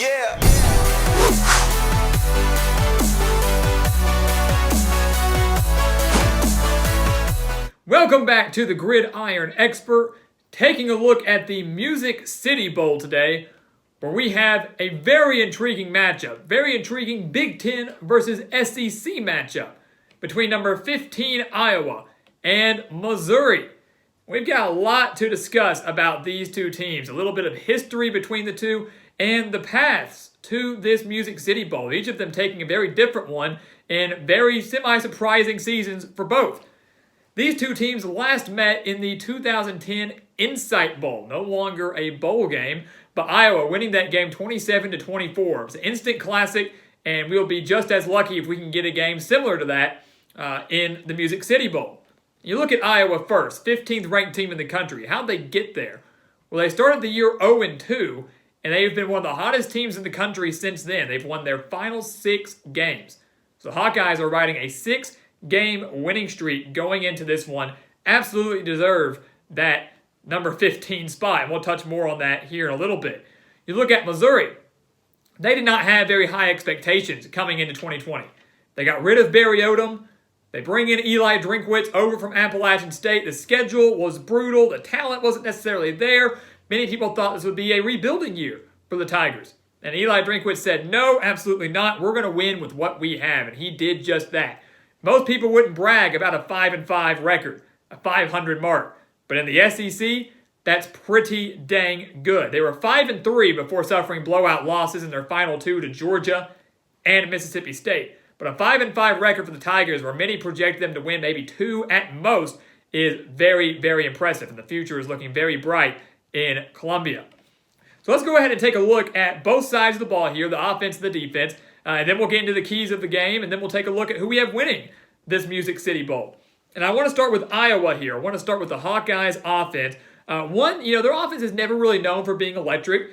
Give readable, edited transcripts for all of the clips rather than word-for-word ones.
Yeah. Welcome back to the Gridiron Expert, taking a look at the Music City Bowl today, where we have a very intriguing matchup, very intriguing Big Ten versus SEC matchup between number 15 Iowa and Missouri. We've got a lot to discuss about these two teams, a little bit of history between the two, and the paths to this Music City Bowl, each of them taking a very different one in very semi-surprising seasons for both. These two teams last met in the 2010 Insight Bowl, no longer a bowl game, but Iowa winning that game 27-24. It's an instant classic, and we'll be just as lucky if we can get a game similar to that in the Music City Bowl. You look at Iowa first, 15th ranked team in the country. How'd they get there? Well, they started the year 0-2, and they've been one of the hottest teams in the country since then. They've won their final 6 games. So the Hawkeyes are riding a 6-game winning streak going into this one. Absolutely deserve that number 15 spot, and we'll touch more on that here in a little bit. You look at Missouri. They did not have very high expectations coming into 2020. They got rid of Barry Odom. They bring in Eli Drinkwitz over from Appalachian State. The schedule was brutal. The talent wasn't necessarily there. Many people thought this would be a rebuilding year for the Tigers. And Eli Drinkwitz said, no, absolutely not. We're going to win with what we have. And he did just that. Most people wouldn't brag about a 5-5 record, a 500 mark. But in the SEC, that's pretty dang good. They were 5-3 before suffering blowout losses in their final 2 to Georgia and Mississippi State. But a 5-5 record for the Tigers, where many project them to win maybe 2 at most, is very, very impressive. And the future is looking very bright in Columbia. So let's go ahead and take a look at both sides of the ball here, the offense and the defense. And then we'll get into the keys of the game, and then we'll take a look at who we have winning this Music City Bowl. And I want to start with Iowa here. I want to start with the Hawkeyes offense. Their offense is never really known for being electric.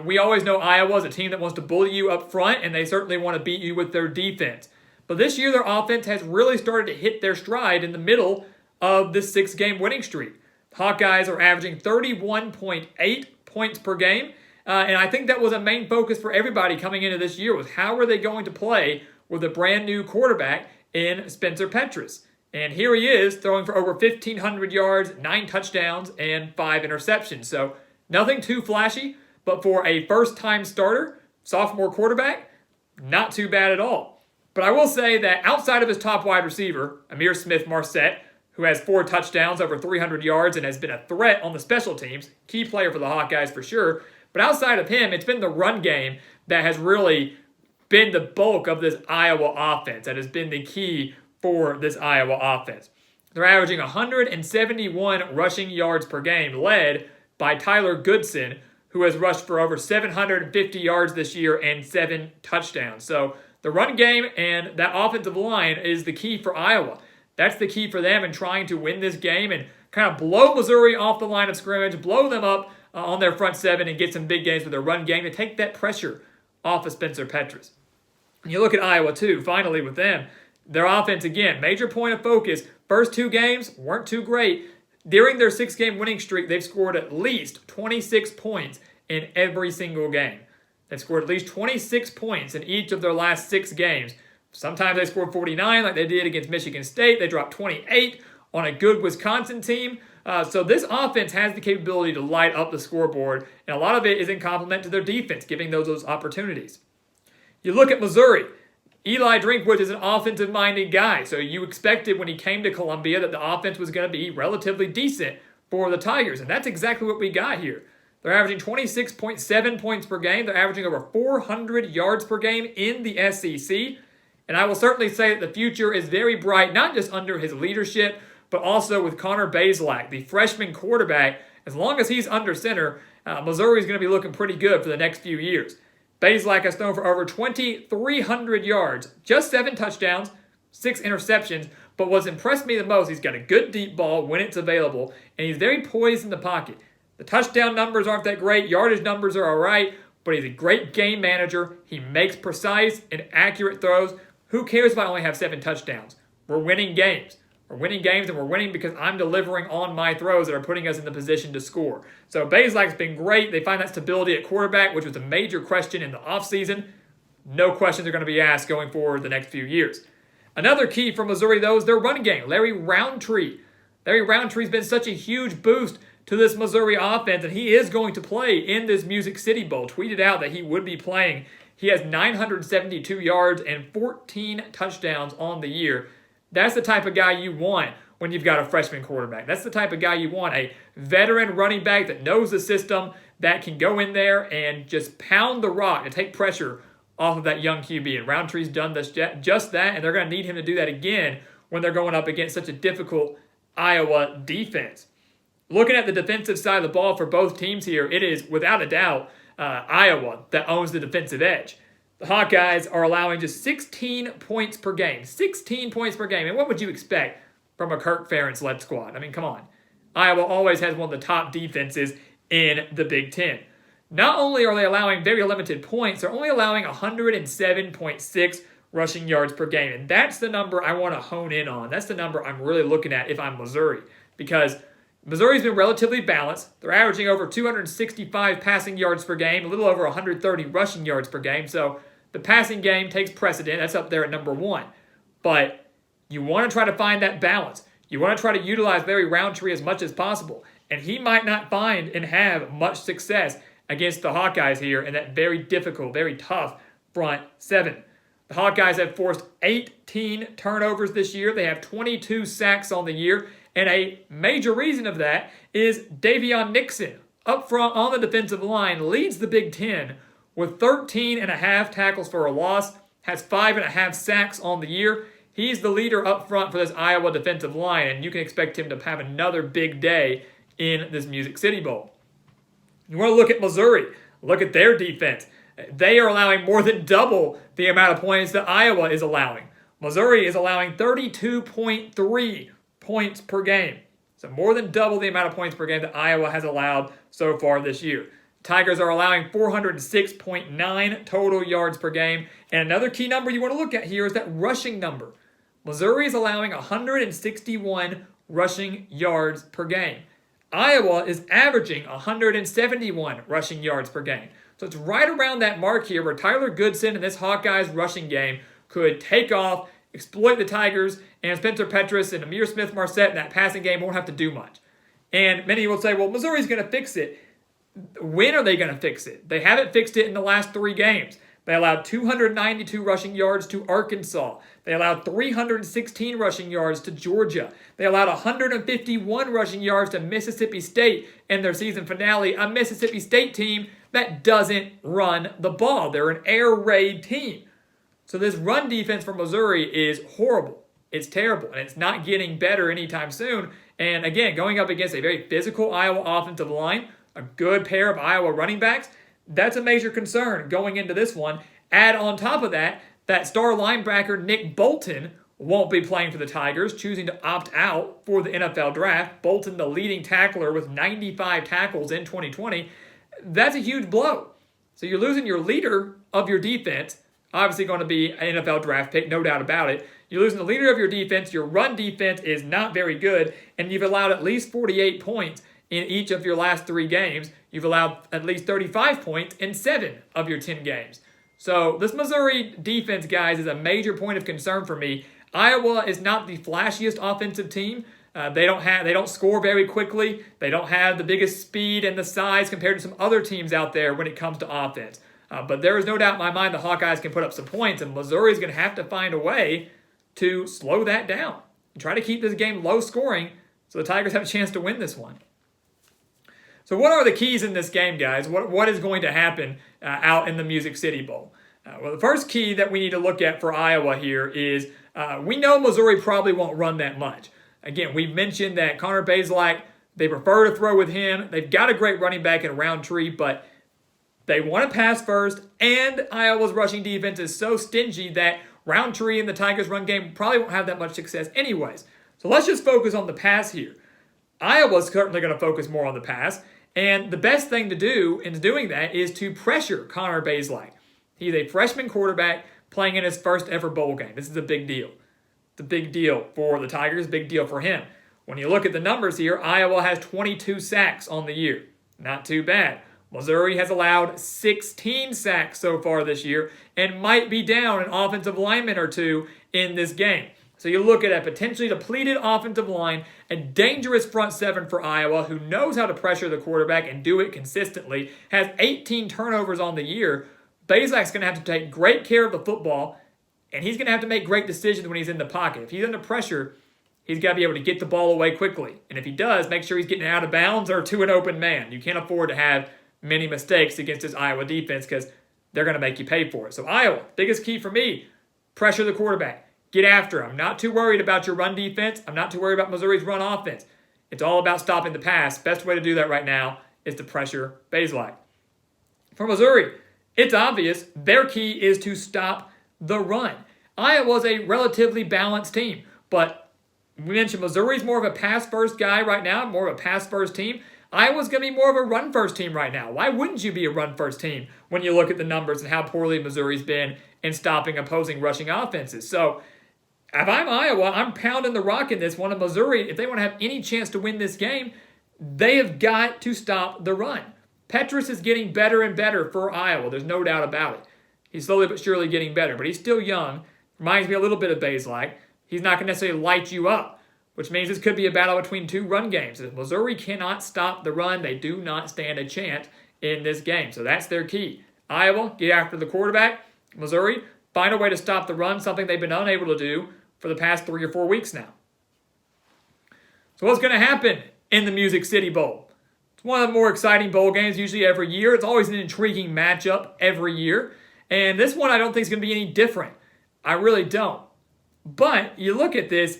We always know Iowa is a team that wants to bully you up front, and they certainly want to beat you with their defense. But this year, their offense has really started to hit their stride in the middle of this 6-game winning streak. Hawkeyes are averaging 31.8 points per game, and I think that was a main focus for everybody coming into this year, was how are they going to play with a brand new quarterback in Spencer Petras. And here he is throwing for over 1,500 yards, 9 touchdowns, and 5 interceptions. So nothing too flashy, but for a first-time starter, sophomore quarterback, not too bad at all. But I will say that outside of his top wide receiver, Ihmir Smith-Marsette, who has 4 touchdowns, over 300 yards, and has been a threat on the special teams, key player for the Hawkeyes for sure, but outside of him, it's been the run game that has really been the bulk of this Iowa offense, that has been the key for this Iowa offense. They're averaging 171 rushing yards per game, led by Tyler Goodson, who has rushed for over 750 yards this year and 7 touchdowns. So the run game and that offensive line is the key for Iowa. That's the key for them in trying to win this game and kind of blow Missouri off the line of scrimmage, blow them up on their front 7 and get some big games with their run game to take that pressure off of Spencer Petras. And you look at Iowa too, finally with them. Their offense, again, major point of focus. First 2 games weren't too great. During their 6-game winning streak, they've scored at least 26 points in every single game. They've scored at least 26 points in each of their last 6 games. Sometimes they scored 49 like they did against Michigan State. They dropped 28 on a good Wisconsin team. So this offense has the capability to light up the scoreboard, and a lot of it is in complement to their defense, giving those opportunities. You look at Missouri. Eli Drinkwitz is an offensive-minded guy, so you expected when he came to Columbia that the offense was going to be relatively decent for the Tigers, and that's exactly what we got here. They're averaging 26.7 points per game. They're averaging over 400 yards per game in the SEC. And I will certainly say that the future is very bright, not just under his leadership, but also with Connor Bazelak, the freshman quarterback. As long as he's under center, Missouri is going to be looking pretty good for the next few years. Bazelak has thrown for over 2,300 yards, just 7 touchdowns, 6 interceptions. But what's impressed me the most, he's got a good deep ball when it's available, and he's very poised in the pocket. The touchdown numbers aren't that great. Yardage numbers are all right, but he's a great game manager. He makes precise and accurate throws. Who cares if I only have 7 touchdowns? We're winning games. We're winning games, and we're winning because I'm delivering on my throws that are putting us in the position to score. So Bazelak's been great. They find that stability at quarterback, which was a major question in the offseason. No questions are going to be asked going forward the next few years. Another key for Missouri, though, is their run game. Larry Roundtree. Larry Roundtree's been such a huge boost to this Missouri offense, and he is going to play in this Music City Bowl. Tweeted out that he would be playing. He has 972 yards and 14 touchdowns on the year. That's the type of guy you want when you've got a freshman quarterback. That's the type of guy you want, a veteran running back that knows the system, that can go in there and just pound the rock and take pressure off of that young QB. And Roundtree's done just that, and they're going to need him to do that again when they're going up against such a difficult Iowa defense. Looking at the defensive side of the ball for both teams here, it is without a doubt Iowa that owns the defensive edge. The Hawkeyes are allowing just 16 points per game. 16 points per game. And what would you expect from a Kirk Ferentz-led squad? I mean, come on. Iowa always has one of the top defenses in the Big Ten. Not only are they allowing very limited points, they're only allowing 107.6 rushing yards per game. And that's the number I want to hone in on. That's the number I'm really looking at if I'm Missouri. Because Missouri's been relatively balanced. They're averaging over 265 passing yards per game, a little over 130 rushing yards per game. So the passing game takes precedent. That's up there at number one. But you want to try to find that balance. You want to try to utilize Larry Roundtree as much as possible. And he might not find and have much success against the Hawkeyes here in that very difficult, very tough front seven. The Hawkeyes have forced 18 turnovers this year. They have 22 sacks on the year. And a major reason of that is Davion Nixon, up front on the defensive line, leads the Big Ten with 13.5 tackles for a loss, has 5.5 sacks on the year. He's the leader up front for this Iowa defensive line, and you can expect him to have another big day in this Music City Bowl. You want to look at Missouri. Look at their defense. They are allowing more than double the amount of points that Iowa is allowing. Missouri is allowing 32.3 points per game. So more than double the amount of points per game that Iowa has allowed so far this year. Tigers are allowing 406.9 total yards per game. And another key number you want to look at here is that rushing number. Missouri is allowing 161 rushing yards per game. Iowa is averaging 171 rushing yards per game. So it's right around that mark here where Tyler Goodson and this Hawkeyes rushing game could take off, exploit the Tigers, and Spencer Petras and Amir Smith-Marset in that passing game won't have to do much. And many will say, well, Missouri's going to fix it. When are they going to fix it? They haven't fixed it in the last 3 games. They allowed 292 rushing yards to Arkansas. They allowed 316 rushing yards to Georgia. They allowed 151 rushing yards to Mississippi State in their season finale, a Mississippi State team that doesn't run the ball. They're an air raid team. So this run defense for Missouri is horrible. It's terrible, and it's not getting better anytime soon. And again, going up against a very physical Iowa offensive line, a good pair of Iowa running backs, that's a major concern going into this one. Add on top of that, that star linebacker Nick Bolton won't be playing for the Tigers, choosing to opt out for the NFL draft. Bolton, the leading tackler with 95 tackles in 2020. That's a huge blow. So you're losing your leader of your defense, obviously going to be an NFL draft pick, no doubt about it. You're losing the leader of your defense. Your run defense is not very good, and you've allowed at least 48 points in each of your last 3 games. You've allowed at least 35 points in 7 of your 10 games. So this Missouri defense, guys, is a major point of concern for me. Iowa is not the flashiest offensive team. They don't score very quickly. They don't have the biggest speed and the size compared to some other teams out there when it comes to offense. But there is no doubt in my mind the Hawkeyes can put up some points, and Missouri is going to have to find a way to slow that down and try to keep this game low scoring so the Tigers have a chance to win this one. So what are the keys in this game, guys? What is going to happen out in the Music City Bowl? Well, the first key that we need to look at for Iowa here is we know Missouri probably won't run that much. Again, we've mentioned that Connor Bazelak, they prefer to throw with him. They've got a great running back in Roundtree, but they want to pass first, and Iowa's rushing defense is so stingy that Roundtree and the Tigers' run game probably won't have that much success anyways. So let's just focus on the pass here. Iowa's certainly going to focus more on the pass, and the best thing to do in doing that is to pressure Connor Bazelak. He's a freshman quarterback playing in his first ever bowl game. This is a big deal. a big deal for the Tigers, big deal for him. When you look at the numbers here, Iowa has 22 sacks on the year. Not too bad. Missouri has allowed 16 sacks so far this year and might be down an offensive lineman or two in this game. So you look at a potentially depleted offensive line, a dangerous front seven for Iowa who knows how to pressure the quarterback and do it consistently, has 18 turnovers on the year. Bazelak's going to have to take great care of the football, and he's going to have to make great decisions when he's in the pocket. If he's under pressure, he's got to be able to get the ball away quickly. And if he does, make sure he's getting out of bounds or to an open man. You can't afford to have many mistakes against this Iowa defense because they're going to make you pay for it. So Iowa, biggest key for me, pressure the quarterback. Get after him. I'm not too worried about your run defense. I'm not too worried about Missouri's run offense. It's all about stopping the pass. Best way to do that right now is to pressure Bazelak. For Missouri, it's obvious their key is to stop the run. Iowa's a relatively balanced team, but we mentioned Missouri's more of a pass-first guy right now, more of a pass-first team. Iowa's going to be more of a run-first team right now. Why wouldn't you be a run-first team when you look at the numbers and how poorly Missouri's been in stopping opposing rushing offenses? So if I'm Iowa, I'm pounding the rock in this one. And Missouri, if they want to have any chance to win this game, they have got to stop the run. Petrus is getting better and better for Iowa. There's no doubt about it. He's slowly but surely getting better, but he's still young. Reminds me a little bit of Bazelak. He's not going to necessarily light you up, which means this could be a battle between two run games. If Missouri cannot stop the run, they do not stand a chance in this game. So that's their key. Iowa, get after the quarterback. Missouri, find a way to stop the run, something they've been unable to do for the past 3 or 4 weeks now. So what's going to happen in the Music City Bowl? It's one of the more exciting bowl games usually every year. It's always an intriguing matchup every year. And this one I don't think is going to be any different. I really don't. But you look at this,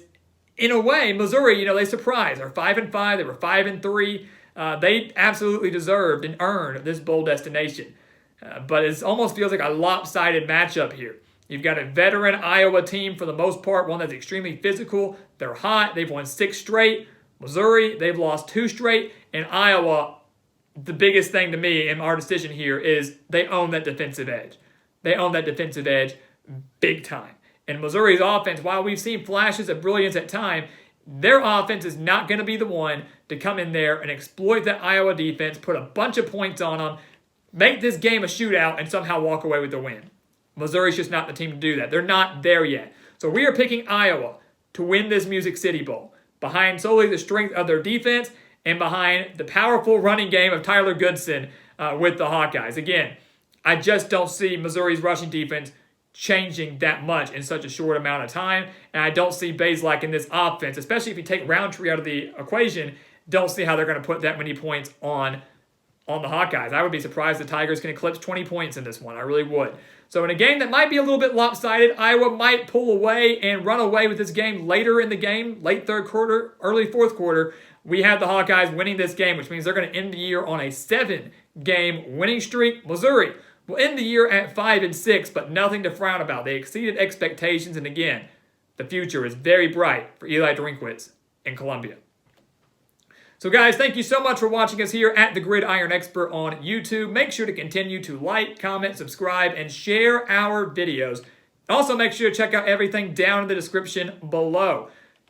in a way, Missouri, they surprised. They're 5-5. They were 5-3. They absolutely deserved and earned this bowl destination. But it almost feels like a lopsided matchup here. You've got a veteran Iowa team for the most part, one that's extremely physical. They're hot. They've won 6 straight. Missouri, they've lost 2 straight. And Iowa, the biggest thing to me in our decision here is they own that defensive edge. They own that defensive edge big time. And Missouri's offense, while we've seen flashes of brilliance at time, their offense is not going to be the one to come in there and exploit that Iowa defense, put a bunch of points on them, make this game a shootout, and somehow walk away with the win. Missouri's just not the team to do that. They're not there yet. So we are picking Iowa to win this Music City Bowl, behind solely the strength of their defense and behind the powerful running game of Tyler Goodson with the Hawkeyes. Again, I just don't see Missouri's rushing defense changing that much in such a short amount of time. And I don't see Bazelak in this offense, especially if you take Roundtree out of the equation, don't see how they're going to put that many points on the Hawkeyes. I would be surprised the Tigers can eclipse 20 points in this one. I really would. So in a game that might be a little bit lopsided, Iowa might pull away and run away with this game later in the game, late third quarter, early fourth quarter. We have the Hawkeyes winning this game, which means they're going to end the year on a 7-game winning streak. Missouri will end the year at 5-6, but nothing to frown about. They exceeded expectations, and again, the future is very bright for Eli Drinkwitz in Columbia. So guys, thank you so much for watching us here at the Gridiron Expert on YouTube. Make sure to continue to like, comment, subscribe, and share our videos. Also, make sure to check out everything down in the description below.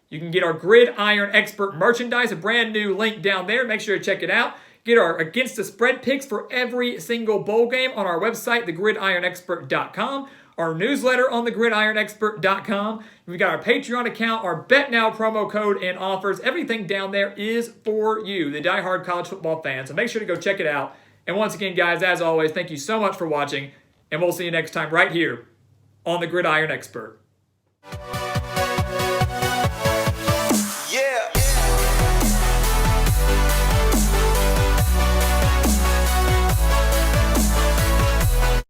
You can get our Gridiron Expert merchandise, a brand new link down there. Make sure to check it out. Get our Against the Spread picks for every single bowl game on our website, thegridironexpert.com. Our newsletter on thegridironexpert.com. We've got our Patreon account, our BetNow promo code and offers. Everything down there is for you, the diehard college football fan. So make sure to go check it out. And once again, guys, as always, thank you so much for watching. And we'll see you next time right here on the Gridiron Expert.